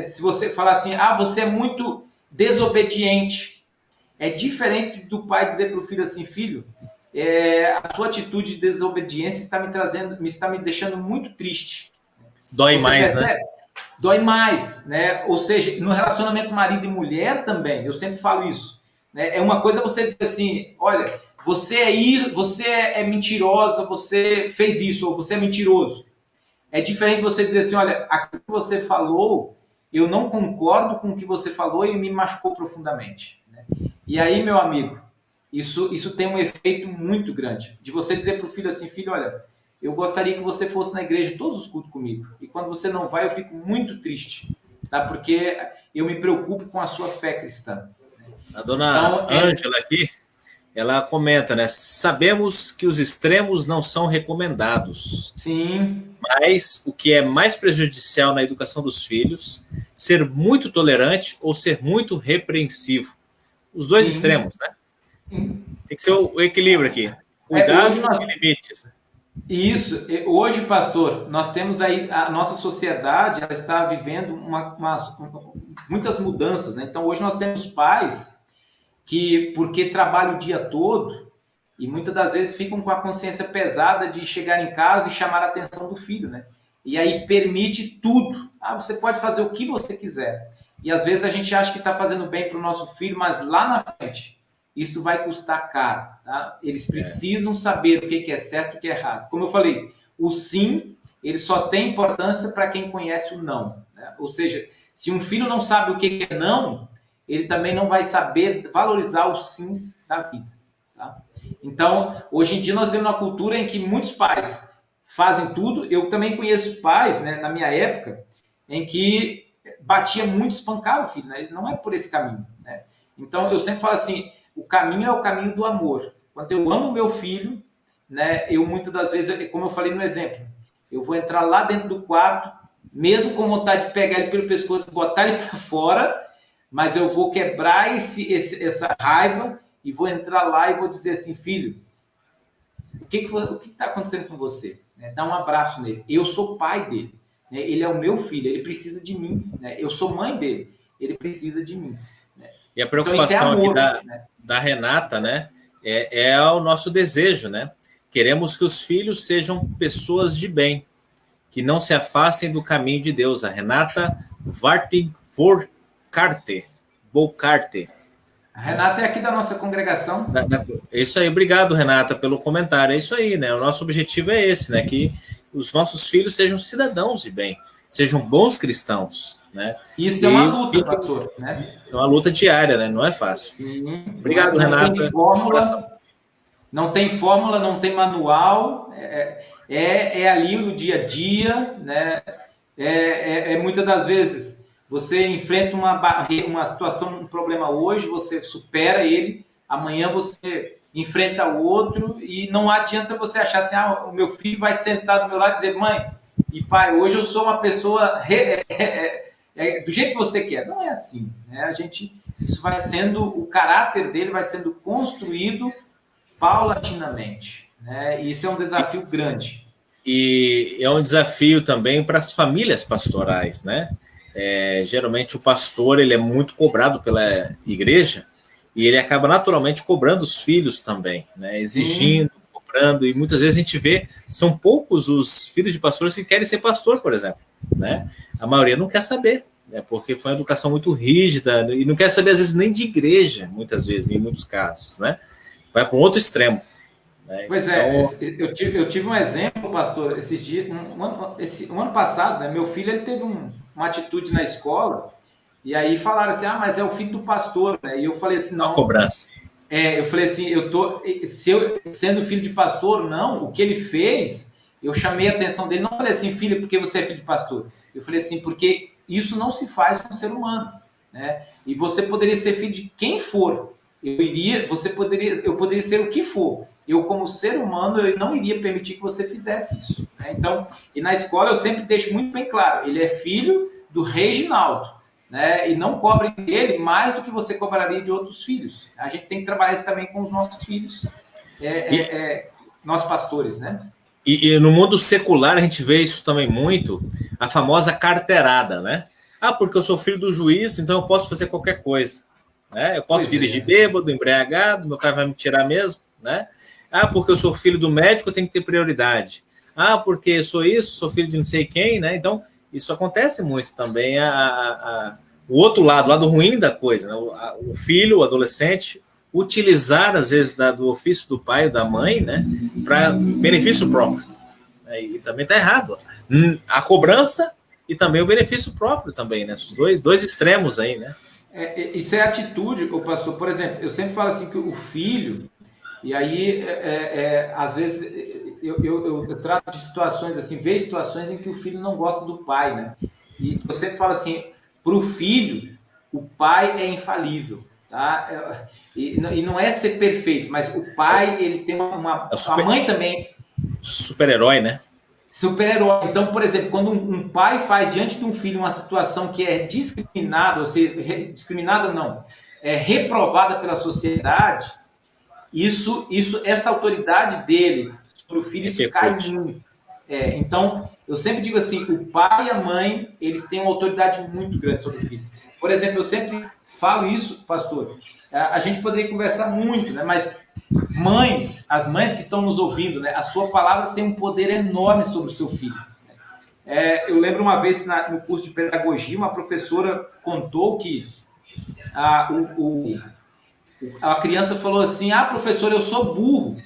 se você falar assim, você é muito desobediente, é diferente do pai dizer para o filho assim, filho, a sua atitude de desobediência está me deixando muito triste. Dói mais, né? Dói mais, né? Ou seja, no relacionamento marido e mulher também, eu sempre falo isso. Né? É uma coisa você dizer assim, olha, você é mentirosa, você fez isso, ou você é mentiroso. É diferente você dizer assim, olha, aquilo que você falou, eu não concordo com o que você falou e me machucou profundamente. Né? E aí, meu amigo, isso tem um efeito muito grande. De você dizer para o filho assim, filho, olha, eu gostaria que você fosse na igreja todos os cultos comigo. E quando você não vai, eu fico muito triste. Tá? Porque eu me preocupo com a sua fé cristã. A dona Ângela aqui, ela comenta, né? Sabemos que os extremos não são recomendados. Sim. Mas o que é mais prejudicial na educação dos filhos, ser muito tolerante ou ser muito repreensivo. Os dois extremos, né? Sim. Tem que ser o equilíbrio aqui. Cuidado com os limites. Isso. Hoje, pastor, nós temos aí, a nossa sociedade, ela está vivendo muitas mudanças, né? Então, hoje nós temos pais que, porque trabalham o dia todo, e muitas das vezes ficam com a consciência pesada de chegar em casa e chamar a atenção do filho, né? E aí permite tudo. Você pode fazer o que você quiser. E às vezes a gente acha que está fazendo bem para o nosso filho, mas lá na frente, isso vai custar caro. Tá? Eles precisam saber o que é certo e o que é errado. Como eu falei, o sim, ele só tem importância para quem conhece o não. Né? Ou seja, se um filho não sabe o que é não, ele também não vai saber valorizar os sims da vida. Tá? Então, hoje em dia nós vemos uma cultura em que muitos pais fazem tudo. Eu também conheço pais, né, na minha época, em que batia muito, espancava o filho. Né? Não é por esse caminho. Né? Então, eu sempre falo assim, o caminho é o caminho do amor. Quando eu amo meu filho, né, eu muitas das vezes, como eu falei no exemplo, eu vou entrar lá dentro do quarto, mesmo com vontade de pegar ele pelo pescoço e botar ele para fora, mas eu vou quebrar essa raiva e vou entrar lá e vou dizer assim, filho, o que está acontecendo com você? Dá um abraço nele. Eu sou pai dele. Né? Ele é o meu filho, ele precisa de mim. Né? Eu sou mãe dele, ele precisa de mim. Né? E a preocupação então, amor, aqui da Renata, né, é o nosso desejo, né? Queremos que os filhos sejam pessoas de bem, que não se afastem do caminho de Deus. A Renata Volcarte. A Renata é aqui da nossa congregação. É isso aí, obrigado, Renata, pelo comentário. É isso aí, né? O nosso objetivo é esse, né? Que os nossos filhos sejam cidadãos de bem, sejam bons cristãos, né? Isso é uma luta, pastor, né? É uma luta diária, né? Não é fácil. Obrigado, Renata. Não tem fórmula, não tem manual. É ali no dia a dia, né? Muitas das vezes você enfrenta uma situação, um problema hoje, você supera ele, amanhã você enfrenta o outro e não adianta você achar assim, o meu filho vai sentar do meu lado e dizer, mãe e pai, hoje eu sou uma pessoa do jeito que você quer. Não é assim, né? Isso vai sendo, o caráter dele vai sendo construído paulatinamente, né? E isso é um desafio grande. E é um desafio também para as famílias pastorais, né? Geralmente o pastor ele é muito cobrado pela igreja e ele acaba naturalmente cobrando os filhos também, né? Exigindo, cobrando, e muitas vezes a gente vê, são poucos os filhos de pastores que querem ser pastor, por exemplo, né? A maioria não quer saber, né? Porque foi uma educação muito rígida e não quer saber às vezes nem de igreja, muitas vezes, em muitos casos, né? Vai para um outro extremo. Né? Pois eu tive um exemplo, pastor, esses dias, um ano passado, né? Meu filho ele teve uma atitude na escola, e aí falaram assim, mas é o filho do pastor, né? E eu falei assim, não. A cobrança. Eu falei assim, sendo filho de pastor, não, o que ele fez, eu chamei a atenção dele, não falei assim, filho, porque você é filho de pastor. Eu falei assim, porque isso não se faz com o ser humano, né? E você poderia ser filho de quem for, eu poderia ser o que for. Eu, como ser humano, eu não iria permitir que você fizesse isso. Né? Então, e na escola eu sempre deixo muito bem claro, ele é filho do Reginaldo, né? E não cobre dele mais do que você cobraria de outros filhos. A gente tem que trabalhar isso também com os nossos filhos, nós pastores, né? E no mundo secular a gente vê isso também muito, a famosa carteirada, né? Porque eu sou filho do juiz, então eu posso fazer qualquer coisa. Né? Eu posso dirigir bêbado, embriagado, meu pai vai me tirar mesmo, né? Porque eu sou filho do médico, eu tenho que ter prioridade. Porque sou isso, sou filho de não sei quem, né? Então, isso acontece muito também. O outro lado ruim da coisa, né? O filho, o adolescente, utilizar, às vezes, do ofício do pai ou da mãe, né? Para benefício próprio. E também está errado. A cobrança e também o benefício próprio também, né? Os dois extremos aí, né? Isso é atitude, pastor. Por exemplo, eu sempre falo assim que o filho... E aí, às vezes, eu trato de situações assim, vejo situações em que o filho não gosta do pai, né? E eu sempre falo assim, para o filho, o pai é infalível, tá? E não é ser perfeito, mas o pai, ele tem a mãe também... Super-herói, né? Super-herói. Então, por exemplo, quando um pai faz diante de um filho uma situação que é discriminada, ou seja, discriminada não, reprovada pela sociedade... essa autoridade dele sobre o filho, isso cai muito. Então, eu sempre digo assim, o pai e a mãe, eles têm uma autoridade muito grande sobre o filho. Por exemplo, eu sempre falo isso, pastor, a gente poderia conversar muito, né? Mas as mães que estão nos ouvindo, né? A sua palavra tem um poder enorme sobre o seu filho. Eu lembro uma vez no curso de pedagogia, uma professora contou que a criança falou assim, professor, eu sou burro.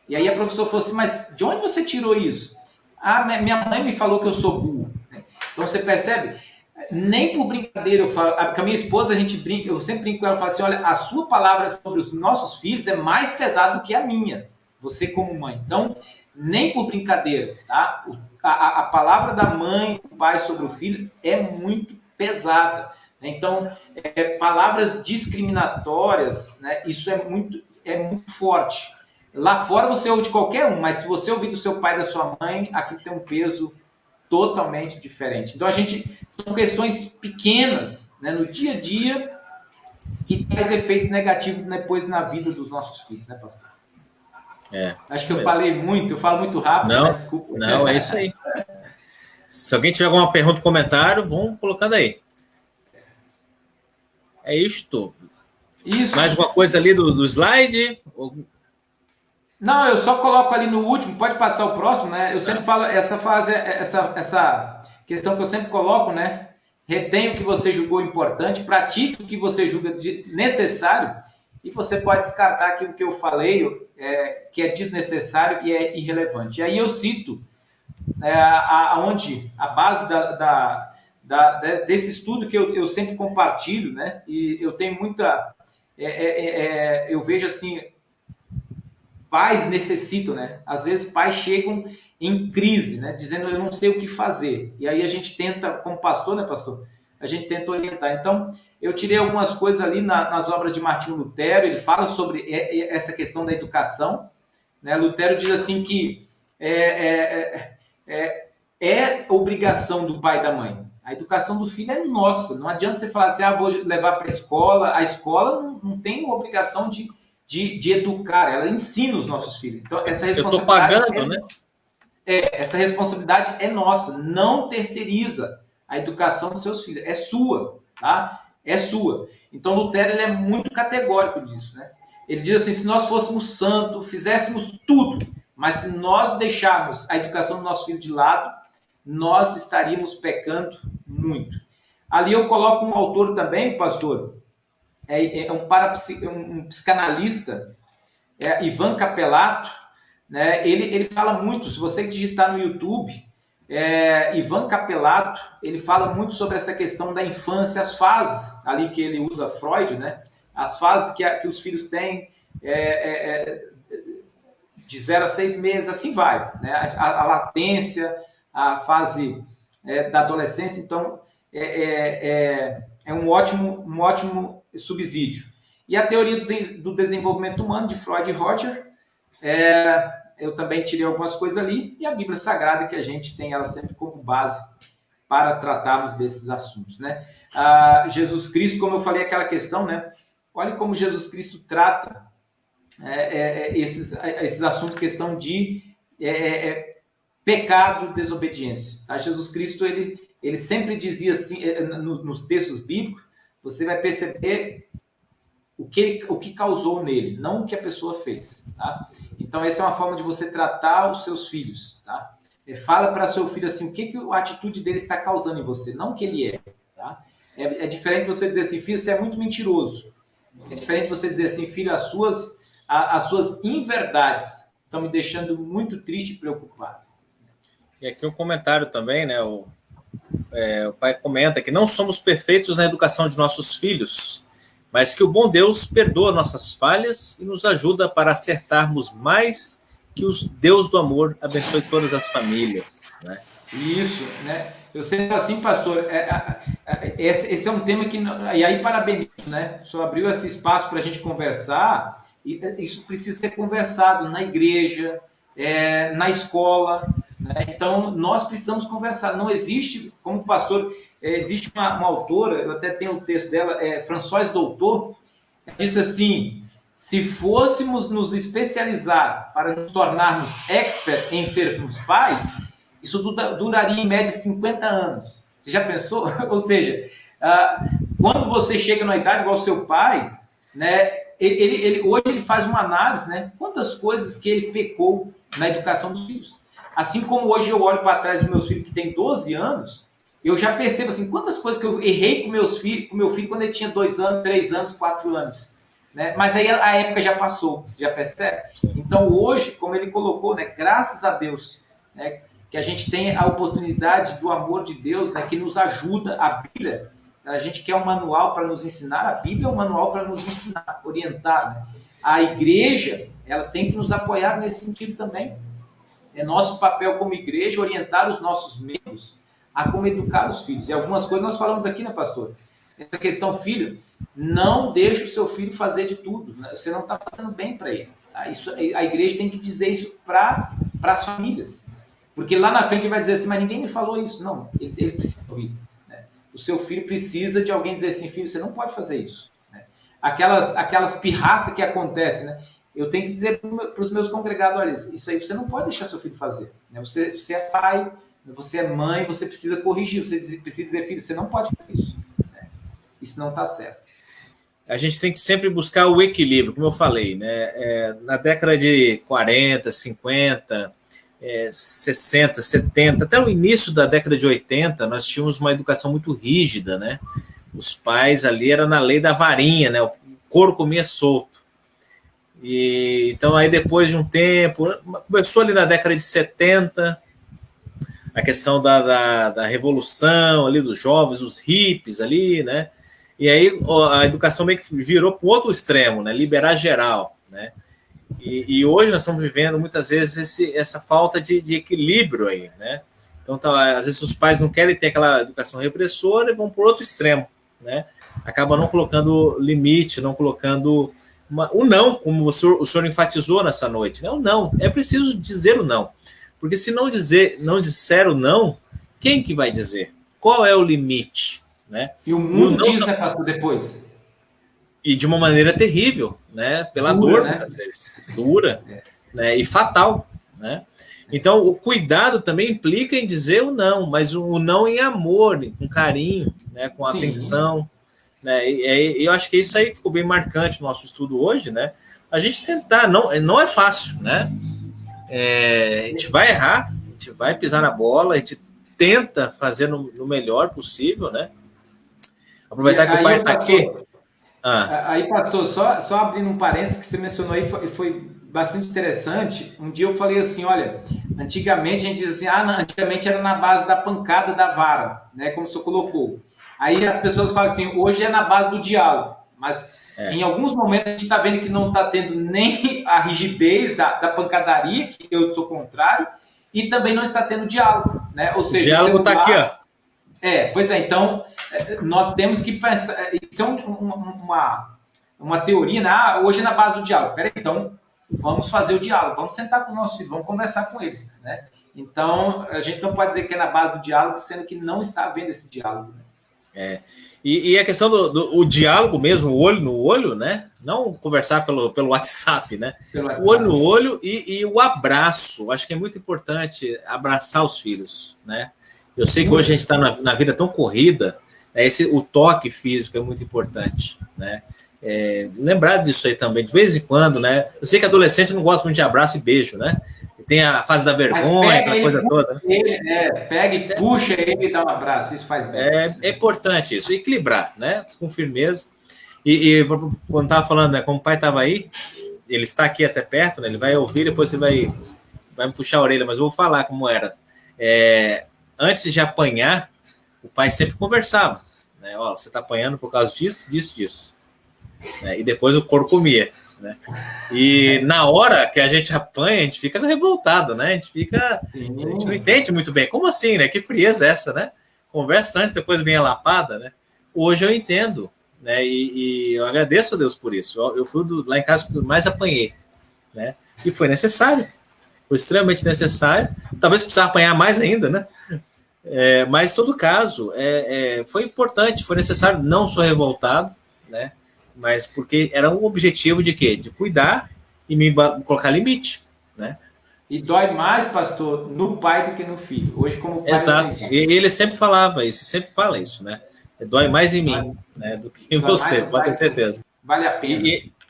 E aí a professora falou assim, mas de onde você tirou isso? Minha mãe me falou que eu sou burro. Então você percebe? Nem por brincadeira eu falo, com a minha esposa a gente brinca, eu sempre brinco com ela e falo assim, olha, a sua palavra sobre os nossos filhos é mais pesada do que a minha, você como mãe. Então, nem por brincadeira, tá? A palavra da mãe, do pai sobre o filho é muito pesada. Então, palavras discriminatórias, né? Isso é muito forte. Lá fora você ouve de qualquer um, mas se você ouvir do seu pai e da sua mãe, aquilo tem um peso totalmente diferente. Então, são questões pequenas, né, no dia a dia que traz efeitos negativos depois na vida dos nossos filhos, né, pastor? Acho que eu falei muito, eu falo muito rápido, não, né? Desculpa. Não, é isso aí. Se alguém tiver alguma pergunta ou comentário, vão colocando aí. É isto. Isso. Mais alguma coisa ali do slide? Não, eu só coloco ali no último, pode passar o próximo, né? Eu sempre falo, essa questão que eu sempre coloco, né? Retenha o que você julgou importante, pratique o que você julga necessário, e você pode descartar aquilo que eu falei, que é desnecessário e é irrelevante. E aí eu cito a base desse estudo que eu sempre compartilho, né? E eu tenho muita... eu vejo assim... Pais necessitam, né? Às vezes pais chegam em crise, né? Dizendo, eu não sei o que fazer. E aí a gente tenta, como pastor, né, pastor? A gente tenta orientar. Então, eu tirei algumas coisas ali nas obras de Martinho Lutero. Ele fala sobre essa questão da educação, né? Lutero diz assim que é obrigação do pai e da mãe. A educação do filho é nossa. Não adianta você falar assim, vou levar para a escola. A escola não tem obrigação de educar, ela ensina os nossos filhos. Então, essa responsabilidade... Eu estou pagando, né? Essa responsabilidade é nossa. Não terceiriza a educação dos seus filhos. É sua, tá? É sua. Então, Lutero ele é muito categórico disso, né? Ele diz assim, se nós fôssemos santos, fizéssemos tudo, mas se nós deixarmos a educação do nosso filho de lado, nós estaríamos pecando muito. Ali eu coloco um autor também, pastor, um psicanalista, Ivan Capelato, né? Ele fala muito, se você digitar no YouTube, Ivan Capelato, ele fala muito sobre essa questão da infância, as fases, ali que ele usa Freud, né? As fases que os filhos têm de 0 a 6 meses, assim vai, né? A latência, a fase da adolescência, então é um ótimo subsídio. E a teoria do desenvolvimento humano, de Freud e Roger, eu também tirei algumas coisas ali, e a Bíblia Sagrada, que a gente tem ela sempre como base para tratarmos desses assuntos, né? Jesus Cristo, como eu falei, aquela questão, né? Olha como Jesus Cristo trata esses assuntos, questão de pecado, desobediência. Tá? Jesus Cristo, ele sempre dizia assim, nos textos bíblicos, você vai perceber o que causou nele, não o que a pessoa fez. Tá? Então, essa é uma forma de você tratar os seus filhos. Tá? Fala para seu filho assim, o que a atitude dele está causando em você, não o que ele é. Tá? É diferente você dizer assim, filho, você é muito mentiroso. É diferente você dizer assim, filho, as suas inverdades estão me deixando muito triste e preocupado. E aqui um comentário também, né? O pai comenta que não somos perfeitos na educação de nossos filhos, mas que o bom Deus perdoa nossas falhas e nos ajuda para acertarmos mais, que o Deus do amor abençoe todas as famílias, né? Isso, né? Eu sei assim, pastor, esse é um tema que... E aí, parabenizo, né? O senhor abriu esse espaço para a gente conversar, e isso precisa ser conversado na igreja, na escola, né? Então, nós precisamos conversar. Não existe, como pastor, existe uma autora, eu até tenho o texto dela, Françoise Doutor, diz assim, se fôssemos nos especializar para nos tornarmos expert em sermos pais, isso duraria em média 50 anos. Você já pensou? Ou seja, quando você chega na idade igual ao seu pai, né, hoje ele faz uma análise, né, quantas coisas que ele pecou na educação dos filhos. Assim como hoje eu olho para trás dos meus filhos que têm 12 anos, eu já percebo assim, quantas coisas que eu errei com meu filho quando ele tinha 2 anos, 3 anos, 4 anos. Né? Mas aí a época já passou, você já percebe? Então hoje, como ele colocou, né, graças a Deus, né, que a gente tem a oportunidade do amor de Deus, né, que nos ajuda. A Bíblia, a gente quer um manual para nos ensinar, a Bíblia é um manual para nos ensinar, orientar. Né? A igreja, ela tem que nos apoiar nesse sentido também. É nosso papel como igreja orientar os nossos membros a como educar os filhos. E algumas coisas nós falamos aqui, né, pastor? Essa questão, filho, não deixe o seu filho fazer de tudo. Né? Você não está fazendo bem para ele. Tá? A igreja tem que dizer isso para as famílias. Porque lá na frente ele vai dizer assim, mas ninguém me falou isso. Não, ele precisa ouvir. Né? O seu filho precisa de alguém dizer assim, filho, você não pode fazer isso. Né? Aquelas pirraças que acontecem, né? Eu tenho que dizer para os meus congregados, olha, isso aí você não pode deixar seu filho fazer. Né? Você é pai, você é mãe, você precisa corrigir, você precisa dizer, filho, você não pode fazer isso. Né? Isso não está certo. A gente tem que sempre buscar o equilíbrio, como eu falei, né? Na década de 40, 50, 60, 70, até o início da década de 80, nós tínhamos uma educação muito rígida, né? Os pais ali era na lei da varinha, né? O couro comia solto. E então aí depois de um tempo, começou ali na década de 70, a questão da revolução ali dos jovens, os hippies ali, né? E aí a educação meio que virou para o outro extremo, né? Liberar geral, né? E hoje nós estamos vivendo muitas vezes essa falta de equilíbrio aí, né? Então, às vezes os pais não querem ter aquela educação repressora e vão para o outro extremo, né? Acaba não colocando limite, não colocando o não, como o senhor enfatizou nessa noite, né? O não, é preciso dizer o não, porque se não disser o não, quem que vai dizer? Qual é o limite? Né? E o mundo diz, né, pastor, depois? E de uma maneira terrível, né? Pela dor, né? Muitas vezes. Dura, né? E fatal, né? Então, o cuidado também implica em dizer o não, mas o não em amor, com carinho, né? Com atenção. Né? E eu acho que isso aí ficou bem marcante no nosso estudo hoje, né? A gente tentar, não é fácil, né? A gente vai errar, a gente vai pisar na bola, a gente tenta fazer no melhor possível, né? Aproveitar que o pai está aqui. Aí, pastor, só abrindo um parênteses que você mencionou aí, foi bastante interessante. Um dia eu falei assim, olha, antigamente a gente diz assim, antigamente era na base da pancada da vara, né, como o senhor colocou. Aí as pessoas falam assim, hoje é na base do diálogo, mas em alguns momentos a gente está vendo que não está tendo nem a rigidez da pancadaria, que eu sou contrário, e também não está tendo diálogo, né? Ou seja, o diálogo está aqui, ó. Pois é, então nós temos que pensar, isso é uma teoria, né? Hoje é na base do diálogo. Peraí, então vamos fazer o diálogo, vamos sentar com os nossos filhos, vamos conversar com eles, né? Então a gente não pode dizer que é na base do diálogo, sendo que não está havendo esse diálogo. Né? E a questão do diálogo mesmo, olho no olho, né? Não conversar pelo WhatsApp, né? O olho no olho e o abraço. Acho que é muito importante abraçar os filhos, né? Eu sei que hoje a gente está na vida tão corrida, né? O toque físico é muito importante, né? Lembrar disso aí também, de vez em quando, né? Eu sei que adolescente não gosta muito de abraço e beijo, né? Tem a fase da vergonha, aquela coisa toda. Pega e puxa ele e dá um abraço, isso faz bem. É importante isso, equilibrar, né? Com firmeza. E quando estava falando, né? Como o pai estava aí, ele está aqui até perto, né? Ele vai ouvir, depois você vai me puxar a orelha, mas eu vou falar como era. Antes de apanhar, o pai sempre conversava, né? Ó, você está apanhando por causa disso, disso, disso. E depois o couro comia, né? E na hora que a gente apanha, a gente fica revoltado, né? A gente não entende muito bem. Como assim, né? Que frieza é essa, né? Conversa antes, depois vem a lapada, né? Hoje eu entendo, né? E eu agradeço a Deus por isso. Eu fui lá em casa que mais apanhei, né? E foi necessário. Foi extremamente necessário. Talvez precisar apanhar mais ainda, né? Mas, em todo caso, foi importante, foi necessário. Não sou revoltado, né? mas porque era um objetivo de quê? De cuidar e me colocar limite, né? E dói mais, pastor, no pai do que no filho. Hoje, como pai, Exato. E ele sempre falava isso, sempre fala isso, né? Dói mais em mim, né, do que em você, pode ter certeza. Vale a pena.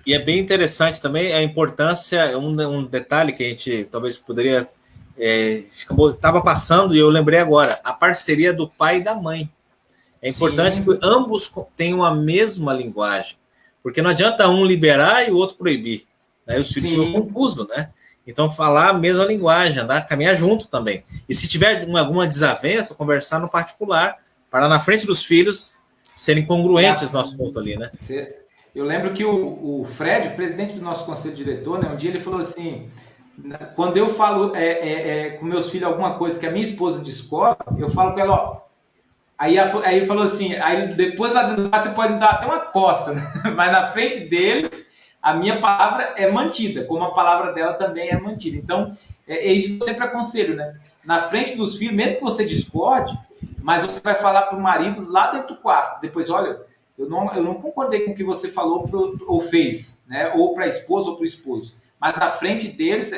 E é bem interessante também a importância, um detalhe que a gente talvez poderia... estava passando e eu lembrei agora, a parceria do pai e da mãe. É importante Sim. que ambos tenham a mesma linguagem, porque não adianta um liberar e o outro proibir. Né? Os filhos ficam confusos, né? Então, falar a mesma linguagem, andar, caminhar junto também. E se tiver alguma desavença, conversar no particular, para na frente dos filhos serem congruentes no nosso ponto ali, né? Eu lembro que o Fred, o presidente do nosso conselho diretor, né, um dia ele falou assim, quando eu falo com meus filhos alguma coisa que a minha esposa discorda, eu falo com ela, ó, aí ele falou assim, aí depois lá dentro você pode me dar até uma coça, né? Mas na frente deles, a minha palavra é mantida, como a palavra dela também é mantida. Então, é isso que eu sempre aconselho, né? Na frente dos filhos, mesmo que você discorde, mas você vai falar para o marido lá dentro do quarto. Depois, olha, eu não concordei com o que você falou ou fez, né? Ou para a esposa ou para o esposo. Mas na frente deles,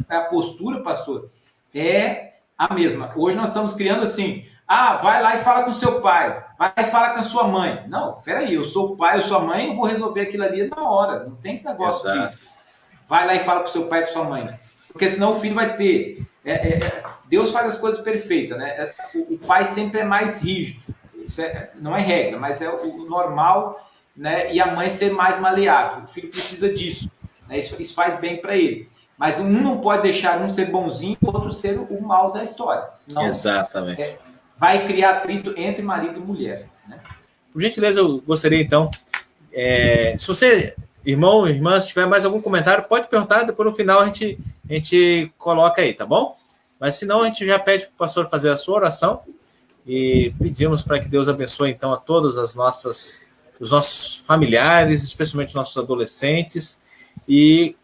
a postura, pastor, é a mesma. Hoje nós estamos criando assim, vai lá e fala com seu pai, vai e fala com a sua mãe. Não, peraí, eu sou o pai, eu sou a mãe, eu vou resolver aquilo ali na hora. Não tem esse negócio de vai lá e fala com seu pai e com sua mãe. Porque senão o filho vai ter... Deus faz as coisas perfeitas, né? O pai sempre é mais rígido. Isso não é regra, mas é o normal, né? E a mãe ser mais maleável. O filho precisa disso. Né? Isso faz bem para ele. Mas um não pode deixar um ser bonzinho e o outro ser o mal da história. Senão, exatamente. Vai criar atrito entre marido e mulher. Né? Por gentileza, eu gostaria, então, se você, irmão, irmã, se tiver mais algum comentário, pode perguntar, depois no final a gente coloca aí, tá bom? Mas se não, a gente já pede para o pastor fazer a sua oração e pedimos para que Deus abençoe, então, a todos os nossos familiares, especialmente os nossos adolescentes, e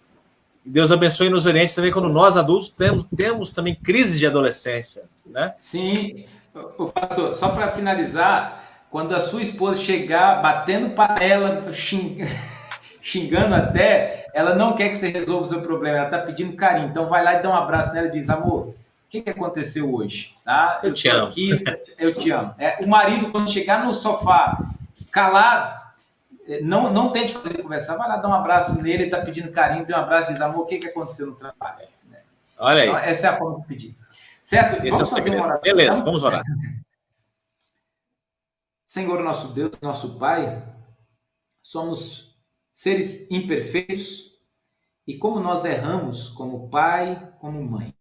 Deus abençoe e nos oriente também quando nós, adultos, temos também crise de adolescência, né? Sim. Pastor, só para finalizar, quando a sua esposa chegar batendo panela, xingando até, ela não quer que você resolva o seu problema, ela está pedindo carinho. Então vai lá e dá um abraço nela e diz, amor, o que aconteceu hoje? Tá? Eu te amo. Aqui, eu te amo. O marido, quando chegar no sofá calado, não tente fazer ele conversar, vai lá dar um abraço nele, ele está pedindo carinho, dê um abraço e diz, amor, o que aconteceu no trabalho? Olha aí. Então, essa é a forma de pedir. Certo? Vamos fazer uma oração. Beleza, então? Vamos orar. Senhor, nosso Deus, nosso Pai, somos seres imperfeitos e como nós erramos como pai, como mãe.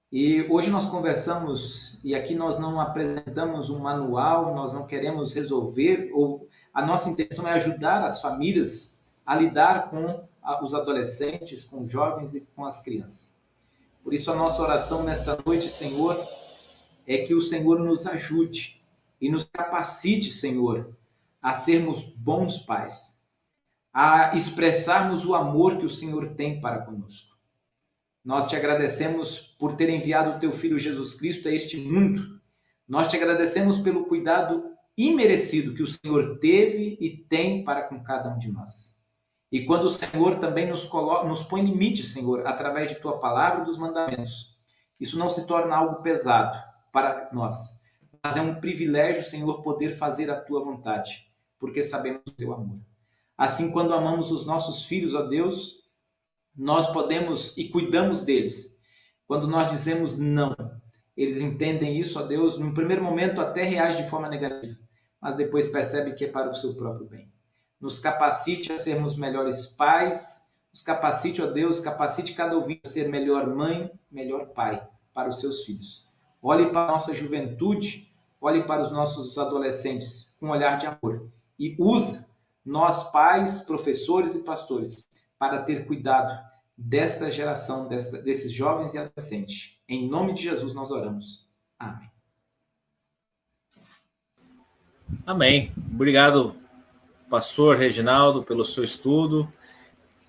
E hoje nós conversamos e aqui nós não apresentamos um manual, nós não queremos resolver, ou a nossa intenção é ajudar as famílias a lidar com os adolescentes, com os jovens e com as crianças. Por isso, a nossa oração nesta noite, Senhor, é que o Senhor nos ajude e nos capacite, Senhor, a sermos bons pais, a expressarmos o amor que o Senhor tem para conosco. Nós te agradecemos por ter enviado o teu Filho Jesus Cristo a este mundo. Nós te agradecemos pelo cuidado imerecido que o Senhor teve e tem para com cada um de nós. E quando o Senhor também nos põe limite, Senhor, através de Tua palavra e dos mandamentos, isso não se torna algo pesado para nós, mas é um privilégio, Senhor, poder fazer a Tua vontade, porque sabemos o Teu amor. Assim, quando amamos os nossos filhos, ó Deus, nós podemos e cuidamos deles. Quando nós dizemos não, eles entendem isso, ó Deus, no primeiro momento até reagem de forma negativa, mas depois percebem que é para o seu próprio bem. Nos capacite a sermos melhores pais, nos capacite, ó Deus, capacite cada ouvinte a ser melhor mãe, melhor pai para os seus filhos. Olhe para a nossa juventude, olhe para os nossos adolescentes com um olhar de amor e use nós, pais, professores e pastores, para ter cuidado desta geração, desses jovens e adolescentes. Em nome de Jesus nós oramos. Amém. Amém. Obrigado, pastor Reginaldo, pelo seu estudo.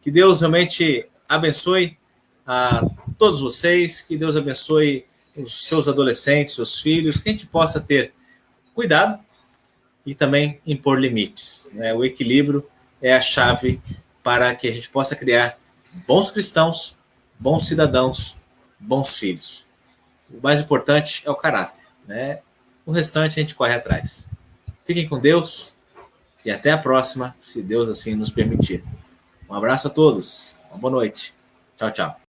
Que Deus realmente abençoe a todos vocês, que Deus abençoe os seus adolescentes, seus filhos, que a gente possa ter cuidado e também impor limites. Né? O equilíbrio é a chave para que a gente possa criar bons cristãos, bons cidadãos, bons filhos. O mais importante é o caráter, né? O restante a gente corre atrás. Fiquem com Deus e até a próxima, se Deus assim nos permitir. Um abraço a todos, uma boa noite. Tchau, tchau.